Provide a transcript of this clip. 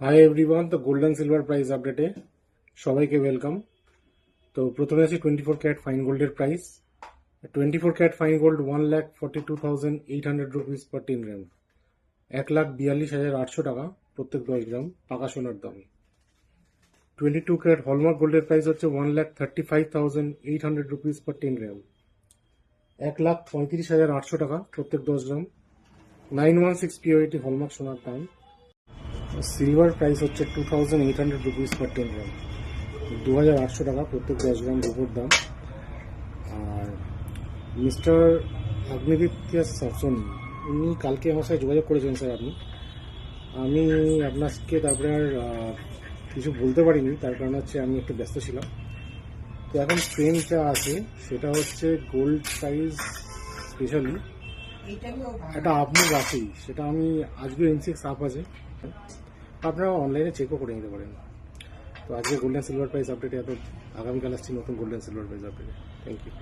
High everyone, তো gold and silver price আপডেটে সবাইকে ওয়েলকাম। তো প্রথমে আছে 24 ক্যারেট ফাইন গোল্ডের price. 24 carat fine gold 1,42,800 rupees per 10 gram, 1,42,800 টাকা প্রত্যেক 10 গ্রাম পাকা সোনার দাম। 22 ক্যারেট হলমার্ক গোল্ডের প্রাইস হচ্ছে 1,35,800 রুপিস পার 10 গ্রাম, 1,35,800 টাকা প্রত্যেক 10 গ্রাম। 916 পিওরিটি হলমার্ক সোনার দাম। সিলভার প্রাইস হচ্ছে 2,800 রুপিস পার 10 গ্রাম, 2,800 টাকা প্রত্যেক 10 গ্রাম রূপোর দাম। আর মিস্টার অগ্নিদিত্য সাসন, উনি কালকে আমার সাথে যোগাযোগ করেছেন স্যার। আমি আপনাকে তারপরে আর কিছু বলতে পারিনি, তার কারণ হচ্ছে আমি একটু ব্যস্ত ছিলাম। তো এখন ট্রেন্ডটা আছে সেটা হচ্ছে গোল্ড প্রাইস স্পেশালি একটা আপমুভ আছেই, সেটা আমি আজকে এনসিএক্স আপ আছে, আপনারা অনলাইনে চেকও করে নিতে পারেন। তো আজকে গোল্ড অ্যান্ড সিলভার প্রাইস আপডেটে এত, আগামীকাল আসছি নতুন গোল্ড অ্যান্ড সিলভার প্রাইস আপডেটে। Thank you.